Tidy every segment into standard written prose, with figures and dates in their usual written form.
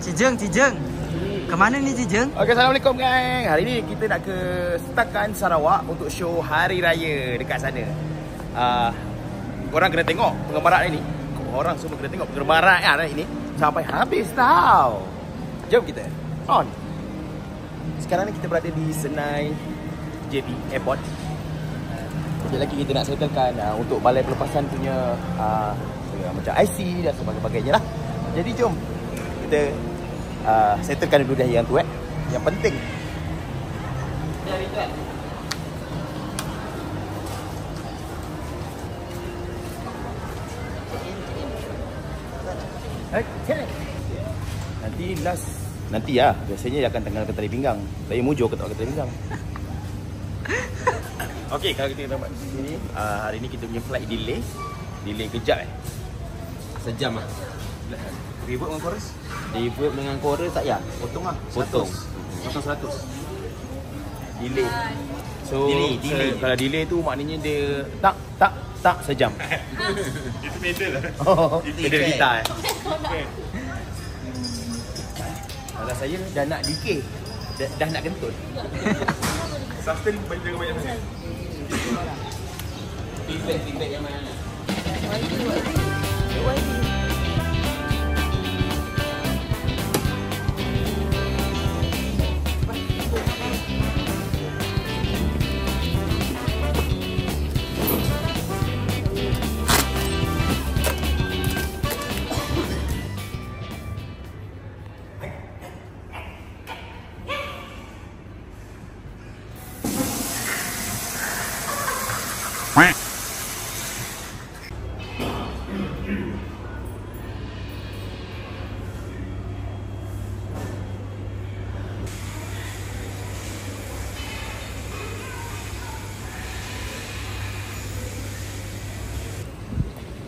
Cijeng. Kemana ni Cijeng? Okay, Assalamualaikum gang. Hari ni kita nak ke Setakan Sarawak untuk show Hari Raya dekat sana. Korang kena tengok penggembaran ini. Korang semua kena tengok penggembaran ini sampai habis tau. Jom kita on. Sekarang ni kita berada di Senai JB Airport. Sekejap lagi kita nak settlekan untuk balai pelepasan punya macam IC dan sebagainya lah. Jadi jom kita settlekan dulu dah yang tu yang penting. Okay. Nanti biasanya dia akan tanggalkan tali pinggang. Saya mujur ke tak tali pinggang. Okey, kalau kita dapat di sini, hari ni kita punya flight delay kejap Sejam lah. Reverb dengan chorus? Reverb dengan chorus tak ya? Potong lah. Potong 100. Delay. So delay. Kalau delay tu maknanya dia tak sejam. Itu pedal lah. Pedal gitar Kalau saya dah nak decay, dah nak kentut. Sustain banyak sangat. Feedback yang mana?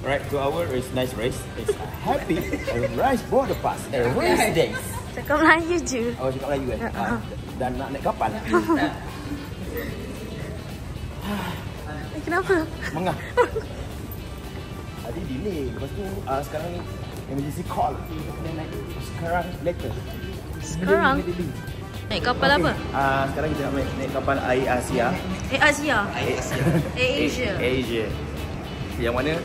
Right, 2 hours is nice race. It's a happy race border pass. Race days. Cakap Melayu je. Oh, cakap Melayu dan nak naik kapal. Kenapa? Mengah. Tadi delay. Lepas tu sekarang ni emergency call. Kita kena naik sekarang later. Sekarang? Naik kapal apa? Sekarang kita nak naik kapal Air Asia. Asia. Yang mana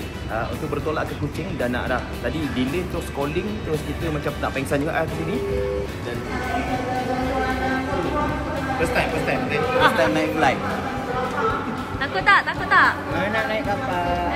untuk bertolak ke Kuching dan nak dah. Tadi delay terus calling, terus kita macam tak pengsan juga ke sini. Dan first time naik flight. Takut tak? Nak naik kapal.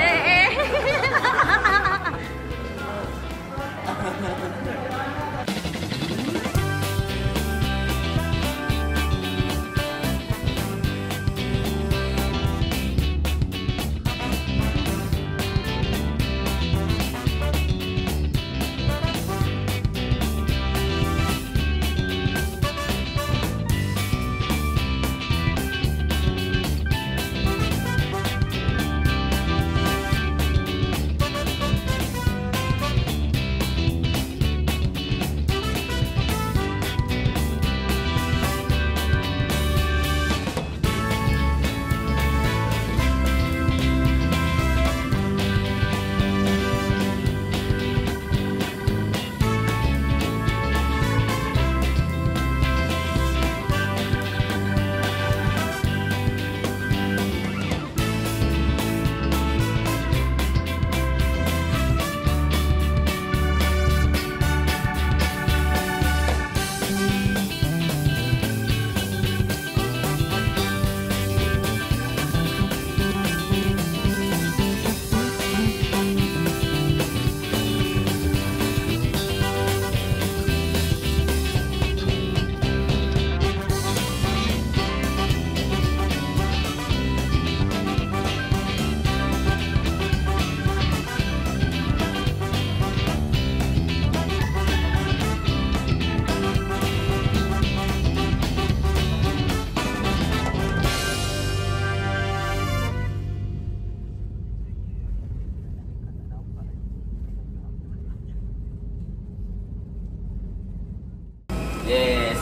Yes.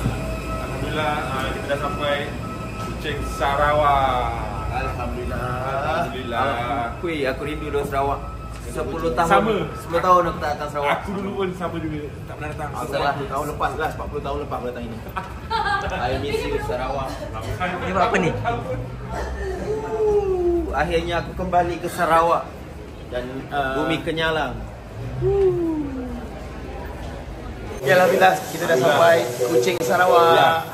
Alhamdulillah kita dah sampai Kuching Sarawak. Alhamdulillah. Alhamdulillah. Aku rindu dulu Sarawak. 10 tahun. Sama. 10 tahun aku tak datang Sarawak. Aku dulu pun sama juga. Tak pernah datang. Salah 40 tahun lepas lah, 40 tahun lepas aku datang ini. I miss you Sarawak. Ni buat apa ni? Akhirnya aku kembali ke Sarawak dan bumi Kenyalang. Ya alhamdulillah kita dah sampai Kuching Sarawak.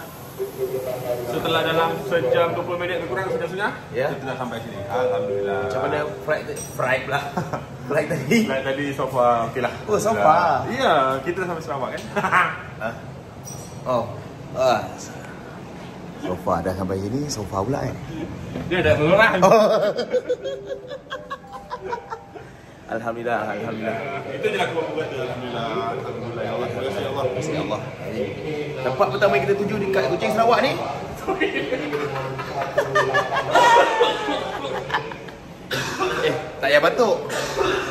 Setelah dalam sejam 20 minit kurang sudah. Ya. Kita dah sampai sini. Alhamdulillah. Macam mana flight pula? Flight tadi. Flight tadi so far okey lah. Oh, so far. Iya, kita dah sampai Sarawak kan. Oh. Sofa dah sampai sini, sofa pula kan. Dia ada murah. Alhamdulillah. Itu je lah aku berkata. Alhamdulillah ya Allah. Terima kasih Allah. Terima kasih Allah. Tempat pertama yang kita tuju dekat Kuching Sarawak ni. Tak payah batuk.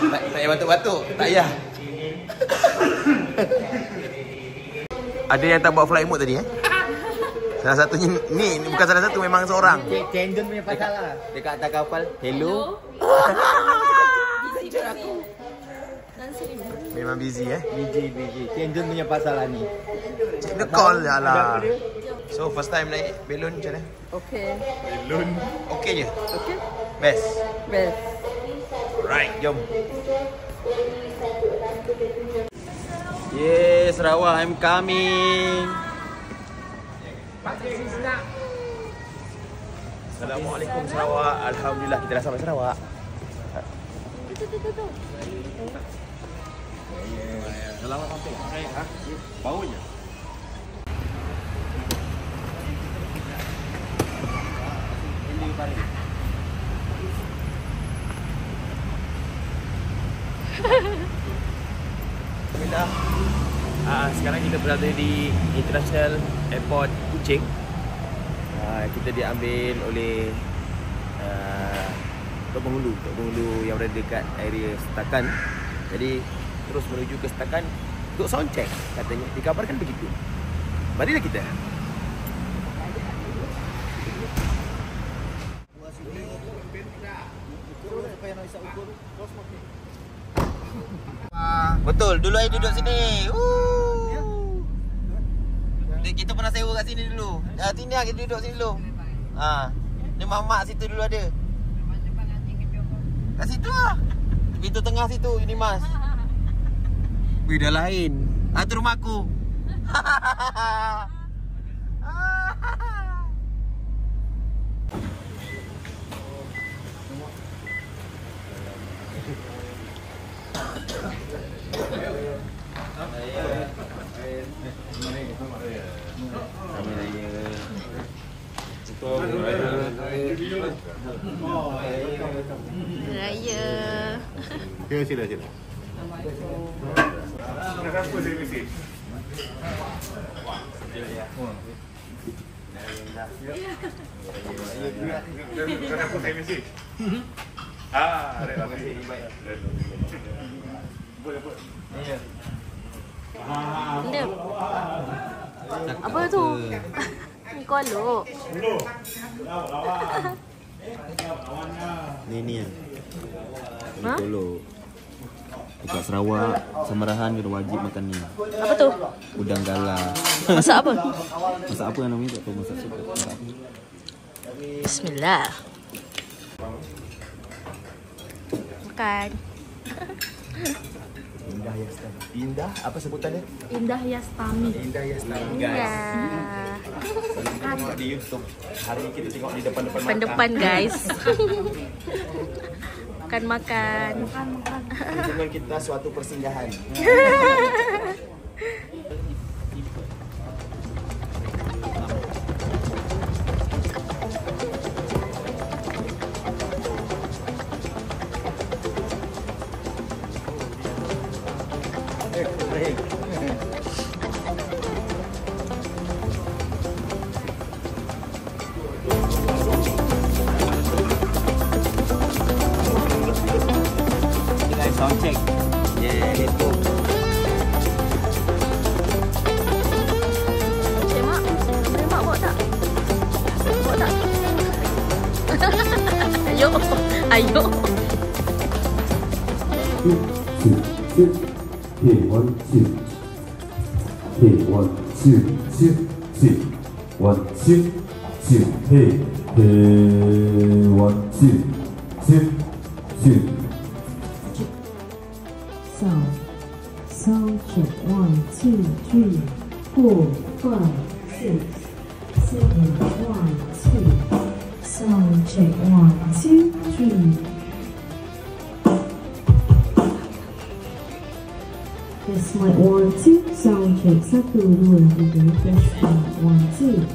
Tak payah batuk-batuk. Tak payah. Ada yang tak bawa flight mode tadi Salah satunya ni bukan salah satu, memang seorang. Cendon punya pasal lah. Dekat atas kapal. Hello. Memang busy Busy. Cendon punya pasal lah ni. Check the call je lah. So first time naik belon macam mana? Okay. Belum. Okey je? Okay. Best? Best. Right, jom. Yes, Sarawak, I'm coming. Assalamualaikum Sarawak. Alhamdulillah kita dah sampai Sarawak. Selamat sampai. Baunya. Alhamdulillah. Sekarang kita berada di International Airport Kuching. Kita diambil oleh Tok Penghulu yang berada dekat area Setakan. Jadi terus menuju ke Setakan untuk sound check, katanya dikabarkan begitu. Marilah kita. Betul, dulu saya duduk sini. Kita pernah sewa kat sini dulu. Sini lah kita duduk sini dulu. Ni mamak situ dulu ada. Kat situ lah. Pintu tengah situ, Unimas. Wih, dah lain. Tu rumah aku. Raya. Sila. Kenapa saya mesti? Kenapa saya mesti? Ada lagi. Benda. Apa tu? Ni kolok. Ni ya. Ha? Kolok. Dekat Sarawak, Samarahan kena wajib makan ni. Apa tu? Udang galah. Masak apa? Masak apa yang namanya? Tak tahu masak sup. Bismillah. Makan. Indah Yastami. Indah apa sebutannya? Indah Yastami. Indah Yastami. Ya. Tengok di YouTube. Hari ni kita tengok di depan-depan Depan-depan guys. Makan. Dengan kita suatu persinggahan. Sound check. Itu. Mak. Boleh mak bawa tak? Bawa tak? Ayo. Hey, 1, 2. Hey, 1, 2, 2, 2. 1, 2, 2. Hey, hey, 1, 2, 2, 2. Sound check. 1, 2, 3, 4, 5, 6, 7, 1, 2. Sound check. 1, 2, 3. Yes, mic 1, 2. Sound check. 1, 2, 3. Fresh mic 1, 2.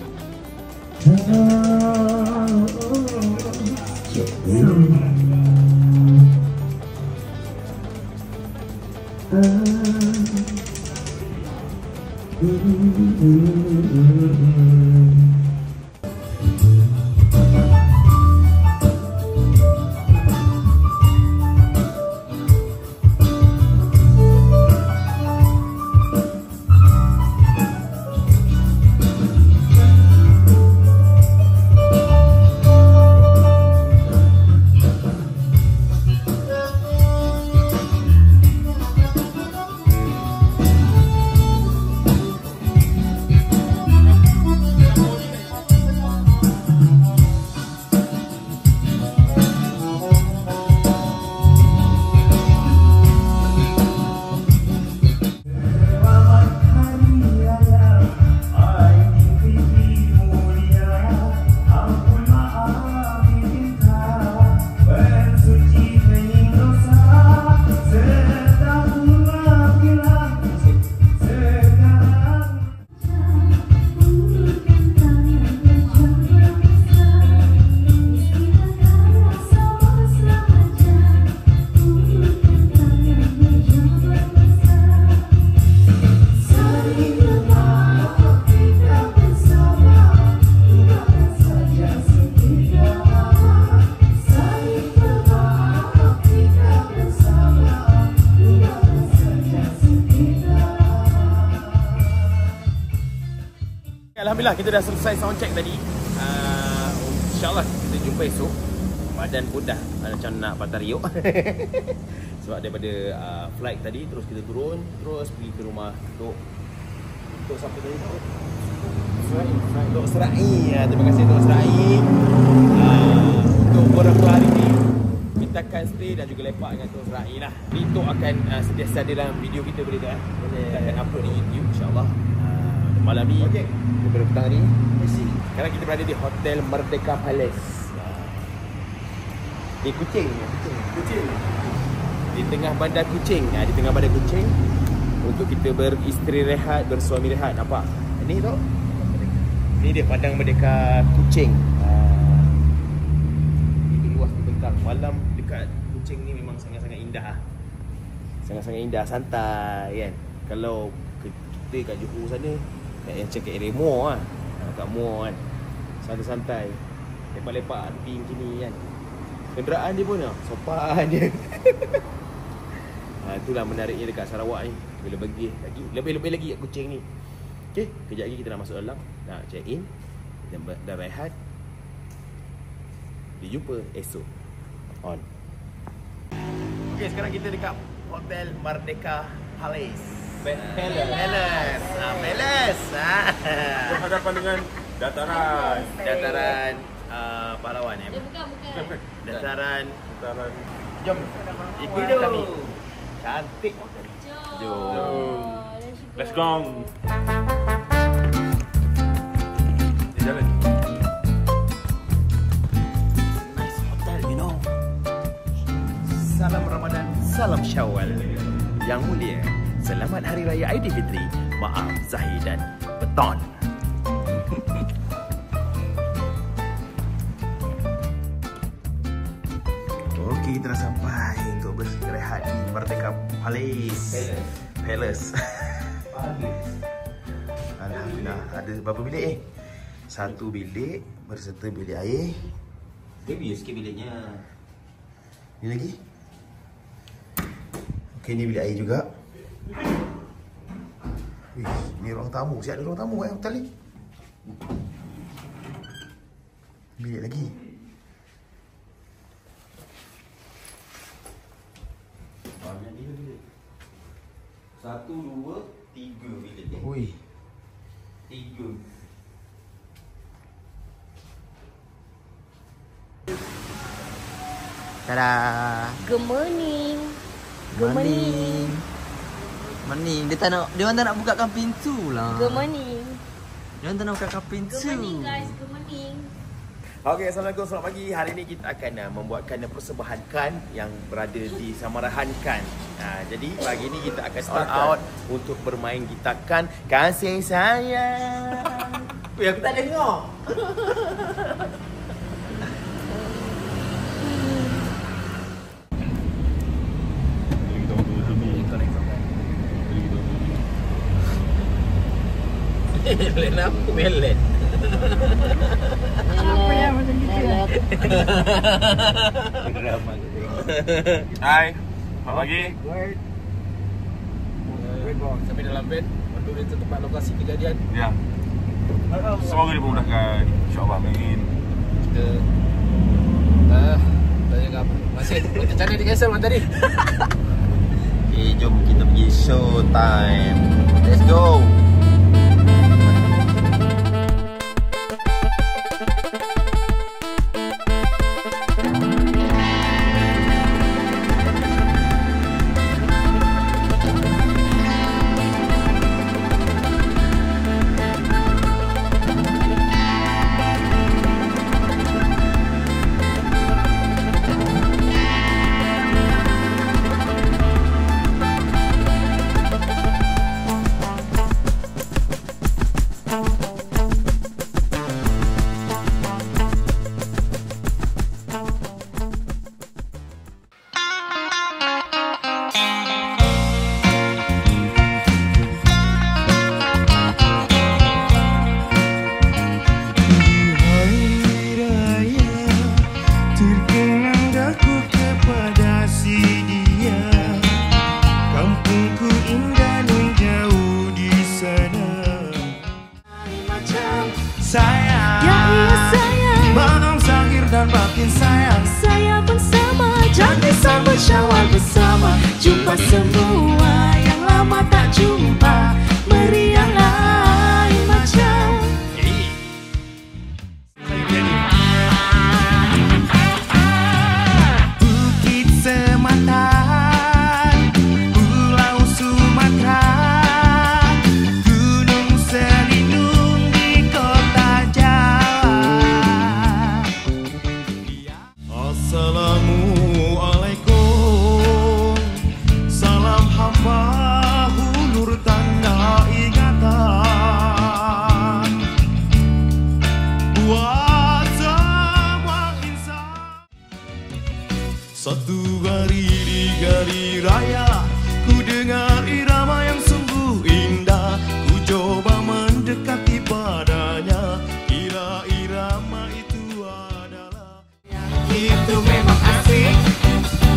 Alhamdulillah kita dah selesai sound check tadi. InsyaAllah kita jumpa esok. Badan pun dah macam nak patah riuk. Sebab daripada flight tadi terus kita turun, terus pergi ke rumah Tok siapa tadi? Tok Serai. Terima kasih Tok Serai untuk beberapa hari ni kita akan stay dan juga lepak dengan Tok Serai lah. Ni Tok akan sentiasa ada dalam video kita boleh tak? Kita akan upload di YouTube insyaAllah. Malam ni daripada petang ni. Sekarang kita berada di Hotel Merdeka Palace. Di Kuching. Di tengah bandar Kuching. Di tengah bandar Kuching untuk kita beristirahat, bersuami rehat. Nampak? Ini tu. Ini dia padang Merdeka Kuching. Itu luas terbentang. Malam dekat Kuching ni memang sangat-sangat indah. Sangat-sangat indah, santai kan. Kalau kita kat Johor sana yang cakap area Muar lah. Kat Muar kan santai-santai, lepak-lepak tepi macam ni kan. Kenderaan dia pun sopan je. Itulah menariknya dekat Sarawak ni. Bila pergi lagi, lebih-lebih lagi kat Kuching ni. Okay, kejap lagi kita nak masuk dalam, nak check in, dah rehat. Dijumpa esok. On. Okay, sekarang kita dekat Hotel Merdeka Palace. Palace. Berhadapan dengan dataran pahlawan ya. Bukan. Dataran. Jom ikut kami. Cantik. Jom. Let's go. Jalan. Nice hotel, you know. Salam Ramadan, salam Syawal. Yang mulia, selamat Hari Raya Aidilfitri. Maaf Zahir dan Beton. Okey, kita dah sampai untuk berehat di Merdeka Palace. Alhamdulillah, ada berapa bilik Satu bilik berserta bilik air. Baby sikit biliknya. Ni lagi. Okey, ni bilik air juga. Wih, ni ruang tamu. Siap ada ruang tamu kat hotel ni. Bilik lagi. Ui. 3. Tada. Good morning. Good Morning. Morning. Dia orang tak nak bukakan pintu lah. Good morning. Dia orang tak nak bukakan pintu. Good morning guys. Good morning. Okey, Assalamualaikum, selamat pagi. Hari ini kita akan membuatkan persembahan kan yang berada di Samarahan kan. Jadi pagi ini kita akan start out untuk bermain gitar kan. Kasih sayang. Weh, aku tak dengar. Melen apa? Melen. Apa yang macam gitu ya? Hai, selamat pagi. Sampai dalam bed, menuju ke tempat lokasi kejadian. Ya. Semoga dimudahkan. InsyaAllah, amin. Kita tanya apa? Masih macam mana di cancel macam tadi? Okay, jom kita pergi show time. Let's go. Saya pun sama, jadi sambut Syawal bersama. Jumpa semua yang lama tak jumpa, meriah lain macam. Bukit Sematang, Pulau Sumatera, gunung selindung di kota Jawa. Assalamualaikum, salam hamba hulur tanda ingatan buat semua insan. Satu hari di Gali Raya, ku dengar irama yang sungguh indah. Ku coba mendekati padanya, kira irama itu adalah itu memang asik.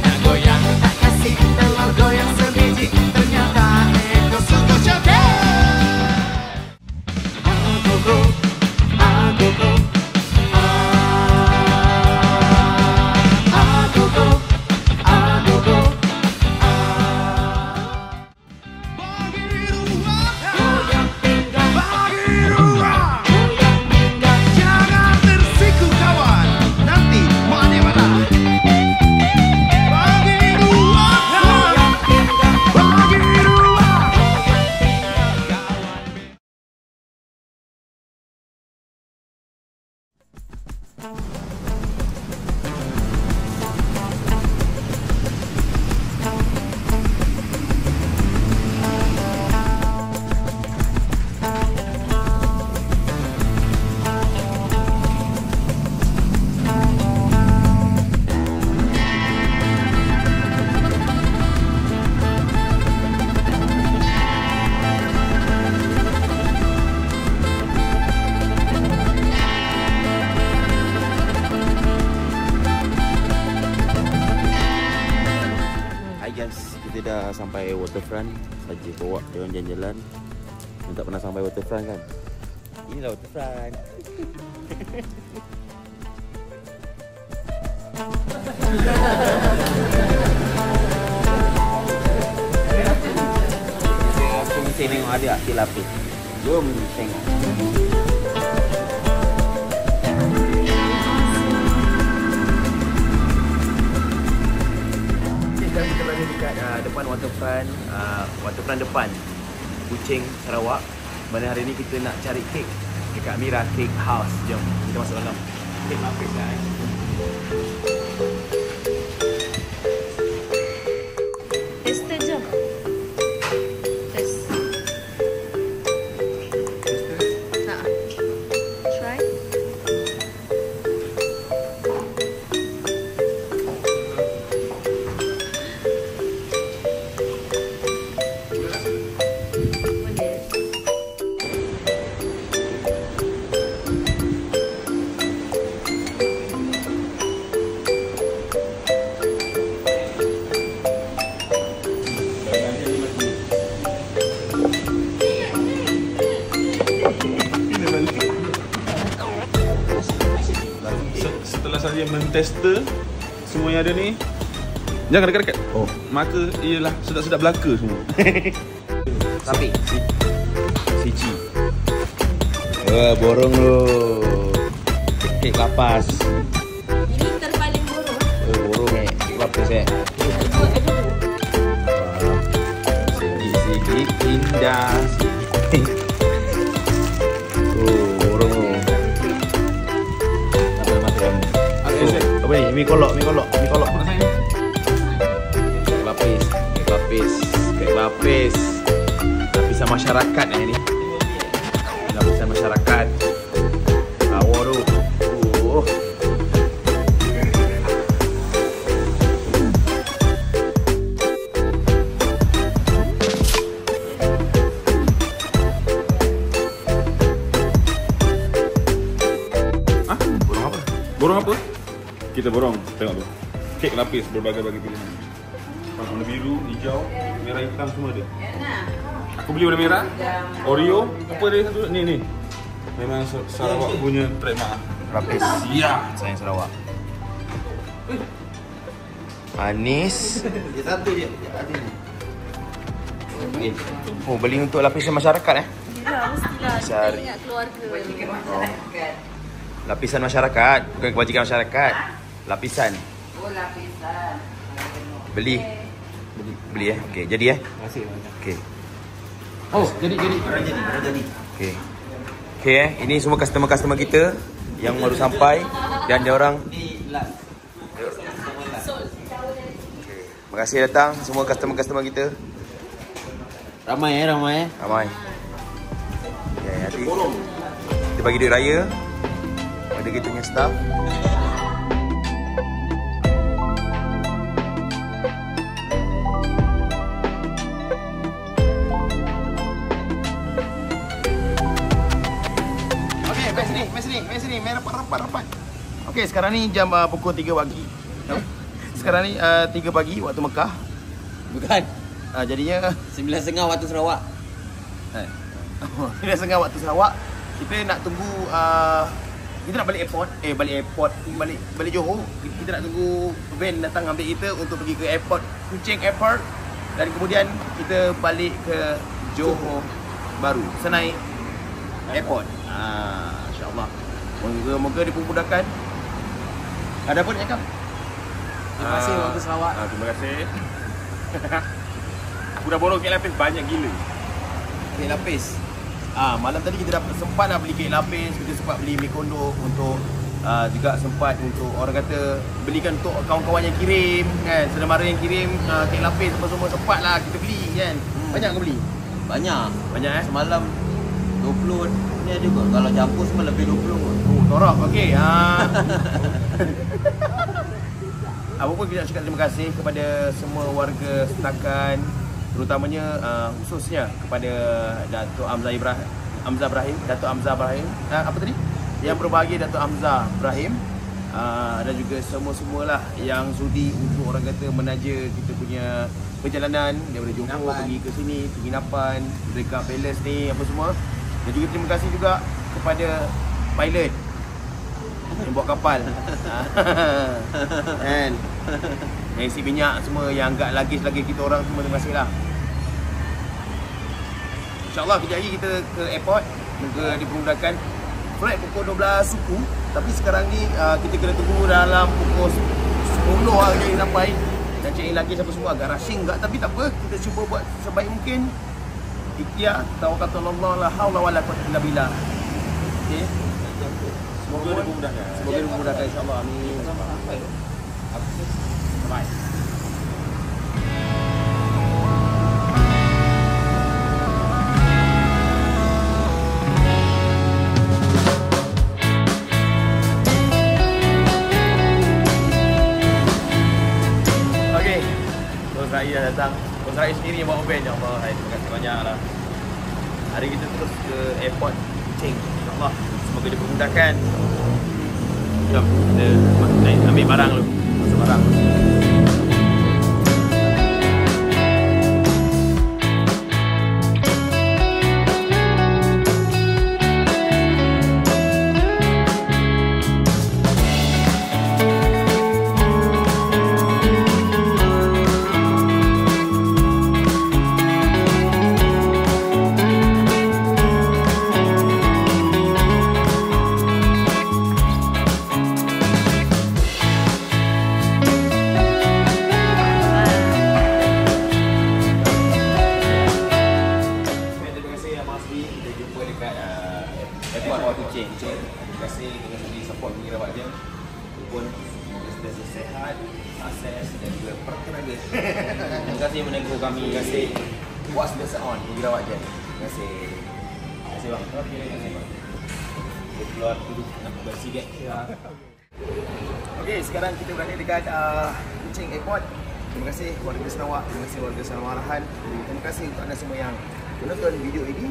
Tak goyang tak kasih, telur goyang sebiji, ternyata eko sungguh cantik. Agogo, agogo, agogo, agogo. Bagi ruang, goyang pinggang, bagi ruang, goyang pinggang. Jangan tersiku kawan, nanti mana-mana. Bagi ruang, goyang pinggang, bagi ruang, goyang pinggang. Hai guys, kita dah sampai waterfront. Saja bawa dia orang jalan-jalan. Yang tak pernah sampai waterfront kan? Inilah waterfront. Kita Kucing tengok ada tak kek lapis. Jom tengok. Sekarang kita berada dekat depan waterfront depan Kuching, Sarawak. Mana hari ni kita nak cari kek dekat Mira Cake House. Jom kita masuk dalam. Kek lapis lah Tester jom. Test. Nak. Try. Boleh. Setelah saya mentester semua yang ada ni, jangan dekat-dekat. Oh, maka ialah sedap-sedap belaka semua. Tapi Sici. Borong lo. Kek lapas. Ini terpaling buruk. Borong kek lapis Sikit indah. Borong lo. Apa ni? Mi kolok. Kek lapis. Lapisan masyarakat ni. Lapisan masyarakat. Lawa tu. Borong apa? Kita borong. Tengok tu. Kek lapis berbagai-bagai pilihan. Warna biru, hijau, merah, hitam semua ada. Aku beli warna merah. Oreo. Apa dia satu? Ni. Memang Sarawak punya trademark. Lapis. Ya. Sayang Sarawak. Manis. dia satu je. Ada ni. Oh, beli untuk lapisan masyarakat Ya, mestilah. Kita Cari. ingat keluarga. Lapisan masyarakat, bukan kebajikan masyarakat. Lapisan. Oh, lapisan. Beli. Okey, jadi Terima kasih. Okey. Oh, jadi. Baru jadi. Okey, ini semua customer-customer kita yang baru sampai dan dia orang Ni last. terima kasih datang semua customer-customer kita. Ramai. Ramai. Ya, nanti kita bagi duit raya pada kita punya staff. Okey, mai sini, mai rapat. Okey, sekarang ni jam pukul 3 pagi. Sekarang ni 3 pagi waktu Mekah. Bukan. Jadinya 9.30 waktu Sarawak. 9.30 waktu Sarawak. Kita nak tunggu kita nak balik airport. Balik Johor. Kita nak tunggu van datang ambil kita untuk pergi ke airport, Kuching Airport, dan kemudian kita balik ke Johor baru, Senai Airport. Insya-Allah. Moga-moga dipermudahkan. Ada apa nak cakap? Terima kasih waktu Sarawak. Terima kasih. Aku dah borong kek lapis banyak gila. Kek lapis. Malam tadi kita sempat nak beli kek lapis, kita sempat beli mi kondo untuk juga sempat untuk orang kata belikan untuk kawan-kawan yang kirim kan, saudara yang kirim kek lapis semua sempat lah kita beli kan. Banyak kau beli? Banyak. Banyak Semalam 20 ni ada kot. Kalau campur semua lebih 20 kot. Oh, torak. Okey. Apa pun kita nak cakap terima kasih kepada semua warga Setakan, terutamanya khususnya kepada Datuk Amzah Ibrahim, Datuk Amzah Ibrahim. Apa tadi? Yang berbahagia Datuk Amzah Ibrahim, dan juga semua-semualah yang sudi untuk orang kata menaja kita punya perjalanan daripada Johor pergi ke sini, penginapan, dekat palace ni apa semua. Dan juga terima kasih juga kepada pilot yang bawa kapal. Kan? Yang isi minyak semua, yang angkat lagis kita orang semua, terima kasih lah. InsyaAllah kejap lagi kita ke airport. Moga dipermudahkan. Flight pukul 12 suku. Tapi sekarang ni kita kena tunggu dalam pukul 10 lah jadi sampai. Dan check in lagi siapa semua agak rushing enggak. Tapi tak apa, kita cuba buat sebaik mungkin. Ikhtiar, tawakkalullah, la haula wala quwwata illa billah. Okey. Semoga dimudahkan. Semoga dimudahkan insya-Allah. Amin. Bye. Okey. Bos Rai dah datang. Bos Rai sendiri yang bawa band. Ya Allah, terima kasih banyaklah. Hari kita terus ke airport Kuching. InsyaAllah. Semoga dipermudahkan. Jom, kita ambil barang dulu. Masuk barang. Terima kasih kerana sudi support Pengira Wak Jem. Walaupun semoga sentiasa sehat, sukses dan juga bertenaga. Terima kasih menegur kami. Terima kasih puas biasa on Pengira Wak Jem. Terima kasih. Terima kasih bang. Terima kasih bang. Kita keluar duduk nak bersih sikit. Okey, sekarang kita berada dekat Kuching Airport. Terima kasih warga Sarawak, terima kasih warga Sarawak Arahan. Terima kasih untuk anda semua yang menonton video ini.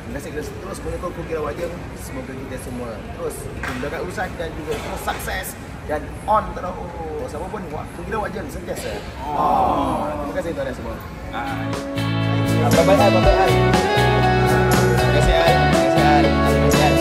Terima kasih kerana terus mengikut Pengira Wak Jem. Semoga kita semua terus mudahkan urusan dan juga terus sukses dan on terus. Apapun buat Pengira Wak Jem sentiasa. Terima kasih untuk anda semua. Bye-bye. Terima kasih Al. Terima kasih Al. Terima kasih Al.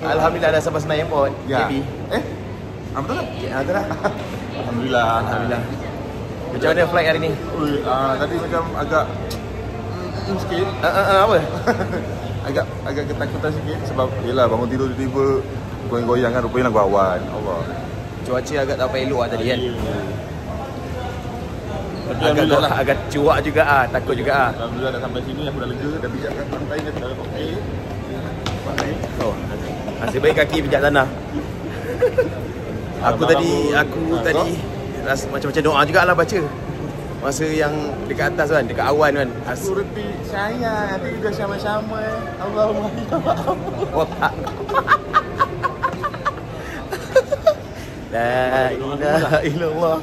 Alhamdulillah dah sampai Senayan Airport. Ya. JB. Betul tak? Betul lah. Alhamdulillah. Alhamdulillah. Macam mana flight hari ni? Tadi macam agak sikit. Apa? agak ketakutan sikit sebab yelah bangun tidur tiba-tiba goyang-goyang kan, rupanya lagu awan. Allah. Cuaca agak tak apa elok lah tadi kan. Alhamdulillah. Agak cuak juga takut juga Alhamdulillah dah sampai sini, aku dah lega, dah pijak kat pantai, dah dalam okey. Oh, nasib baik kaki pijak tanah. Aku tadi rasa macam-macam doa jugalah baca. Masa yang dekat atas kan, dekat awan kan. Aku reti sayang, nanti kita sama-sama. Allahumma ya Allah. Oh tak. La ilaha illallah.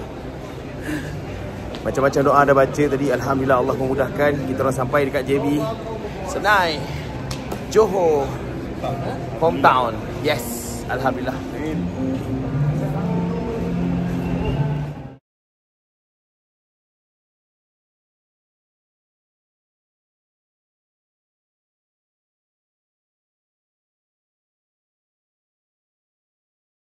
Macam-macam doa dah baca tadi. Alhamdulillah Allah memudahkan. Kita orang sampai dekat JB Senai, Johor, hometown. Yes, alhamdulillah.